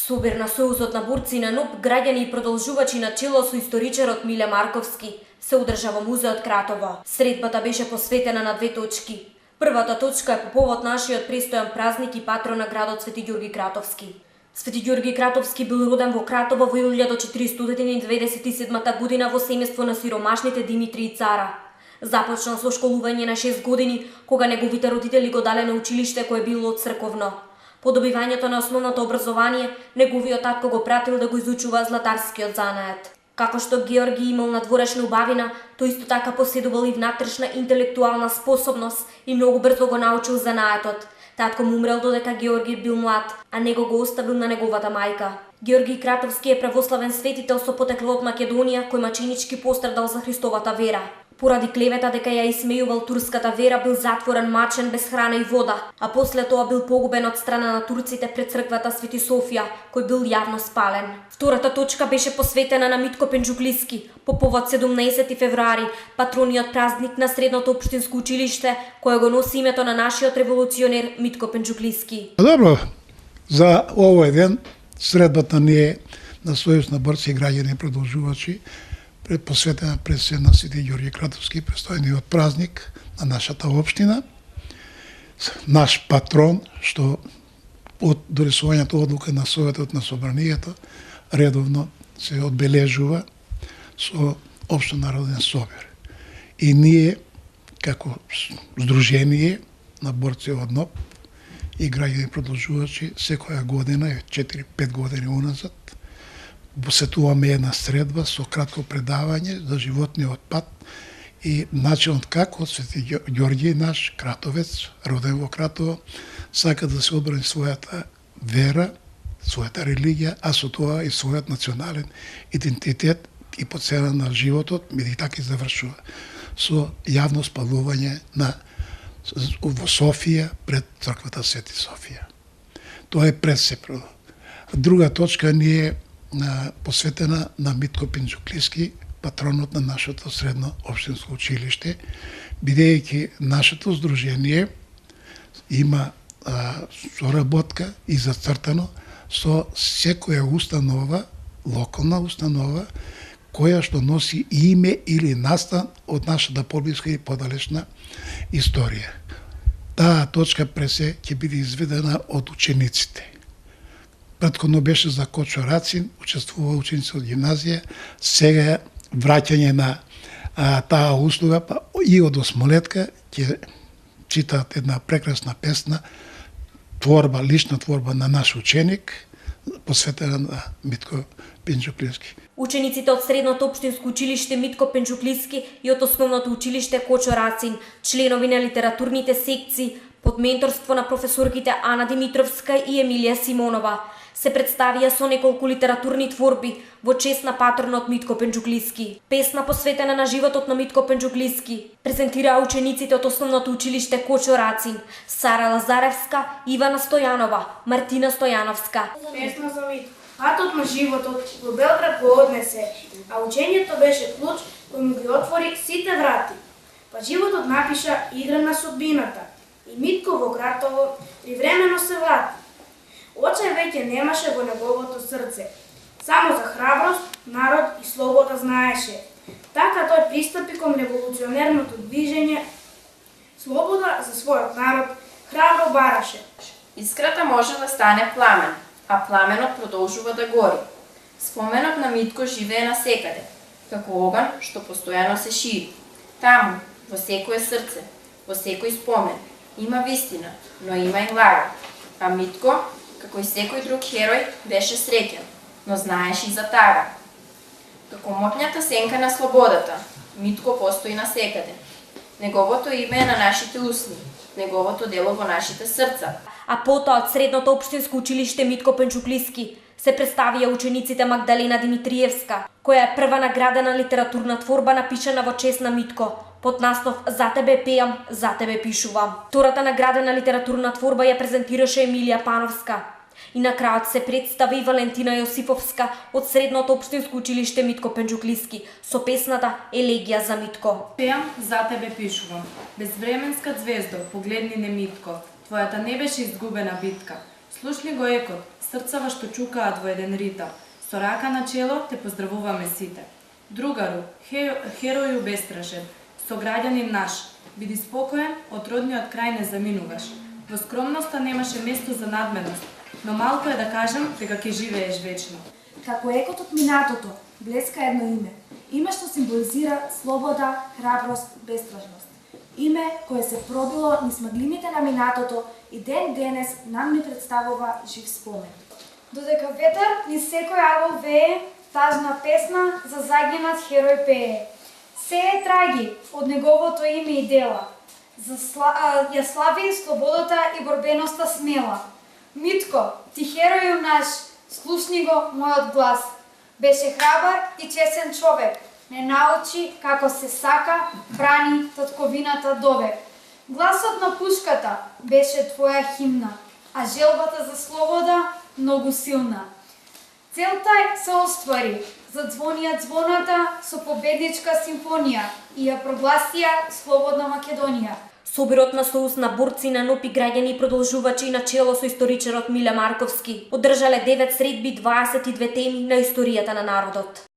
Собир на Сојузот на борци на НУП, граѓани и продолжувачи на чело со историчарот Миле Марковски се одржа во музеот Кратово. Средбата беше посветена на две точки. Првата точка е по повод нашиот престојан празник и патрон на градот Свети Ѓорги Кратовски. Свети Ѓорги Кратовски бил роден во Кратово во 1497 година во семејство на сиромашните Димитри и Цара. Започнал со школување на 6 години, кога неговите родители го дале на училиште кое било црковно. По добивањето на основното образование, неговиот татко го пратил да го изучува златарскиот занает. Како што Георги имал надворешна убавина, тој исто така поседувал и внатрешна интелектуална способност и многу брзо го научил занаетот. Татко му умрел додека Георги бил млад, а него го оставил на неговата мајка. Георги Кратовски е православен светител со потекло од Македонија, кој маченички пострадал за Христовата вера. Поради клевета дека ја исмејувал турската вера, бил затворен, мачен, без храна и вода, а после тоа бил погубен од страна на турците пред црквата Свети Софија, кој бил јавно спален. Втората точка беше посветена на Митко Пенџуклиски, по повод 17 февруари, патрониот празник на Средното општинско училиште, кој го носи името на нашиот револуционер Митко Пенџуклиски. Добро, за овој ден средбата ни е на Сојуз на борци и граѓани продолжувачи, посветена пред се на Свети Ѓорги Кратовски, престојниот празник на нашата општина. Наш патрон, што од донесувањето одлука на Советот на собранието редовно се одбележува со општонароден собир. И ние, како здружение на борци од НОП и граѓани продолжувачи, секоја година, 4-5 години уназад, посетуваме една средба со кратко предавање за животниот пат и начинот како Свети Ѓорѓи, наш кратовец, роден во Кратово, сака да се одбрани својата вера, својата религија, а со тоа и својот национален идентитет и по цена на животот, и така и завршува со јавно спалување во Софија пред црквата Свети Софија. Тоа е пред се. Друга точка ни е посветена на Митко Пенџуклиски, патронот на нашето средно општинско училиште, бидејќи нашето здружение има соработка и зацртано со секоја установа, локална установа, која што носи име или настан од нашата поблиска и подалечна историја. Таа точка пресе ќе биде изведена од учениците. Претходно беше за Кочо Рацин, учествува ученици од гимназија, сега враќање на таа услуга, па и од Осмолетка ќе читаат една прекрасна песна, творба, лична творба на наш ученик, посветена на Митко Пенџуклиски. Учениците од Средното општинско училиште Митко Пенџуклиски и од Основното училиште Кочо Рацин, членови на литературните секции, под менторство на професорките Ана Димитровска и Емилија Симонова, се представија со неколку литературни творби во чест на патронот Митко Пенџуклиски. Песна посветена на животот на Митко Пенџуклиски презентираа учениците од Основното училиште Кочо Рацин, Сара Лазаревска, Ивана Стојанова, Мартина Стојановска. Песна за Митко. Патот на животот во Белград го однесе, а учењето беше клуч кој му ги отвори сите врати. Па животот напиша игра на судбината и Митко во Кратово привремено се врати. Очај веќе немаше во неговото срце. Само за храброст, народ и слобода знаеше. Така тој пристапи кон револуционерното движење. Слобода за својот народ храбро бараше. Искрата може да стане пламен, а пламенот продолжува да гори. Споменот на Митко живее насекаде, како оган што постојано се шири. Таму, во секое срце, во секој спомен, има вистина, но има и лага. А Митко, како и секој друг херој, беше среќен, но знаеше и за тага. Како моќната сенка на слободата, Митко постои насекаде. Неговото име е на нашите усни, неговото дело во нашите срца. А потоа од Средното општинско училиште Митко Пенџуклиски се представија учениците Магдалена Димитриевска, која е прва наградена литературна творба напишана во чест на Митко, под наслов "За тебе пеам, за тебе пишувам". Втората наградена литературна творба ја презентираше Емилија Пановска. И на крајот се представи и Валентина Јосиповска од Средното општинско училиште Митко Пенџуклиски со песната "Елегија за Митко". Пеам, за тебе пишувам. Безвременска звездо, погледни не Митко. Твојата не беше изгубена битка. Слушни го екот, срцава што чукаат во еден ритам. Со рака на чело те поздравуваме сите. Другару, хероју бестрашен, сограѓанин наш, биди спокоен, од родниот крај не заминуваш. Во скромноста немаше место за надменност, но малку е да кажам дека ќе живееш вечно. Како екот од минатото, блеска едно име. Име што символизира слобода, храброст, бестрашност. Име кое се пробило низ маглините на минатото и ден денес нам ни представува жив спомен. Додека ветер низ секој агол вее, тажна песна за загинат херој пее. Се е траги од неговото име и дела. Ја слави слободата и борбеноста смела. Митко, ти хероју наш, слушни го мојот глас. Беше храбар и чесен човек. Не научи како се сака, брани татковината довек. Гласот на пушката беше твоја химна, а желбата за слобода многу силна. Целта се оствари, задзвонија звоната со победничка симфонија и ја прогласија слободна Македонија. Собирот на Союз на борци на НОП и граѓани продолжувачи на чело со историчарот Миле Марковски одржале 9 средби 22 теми на историјата на народот.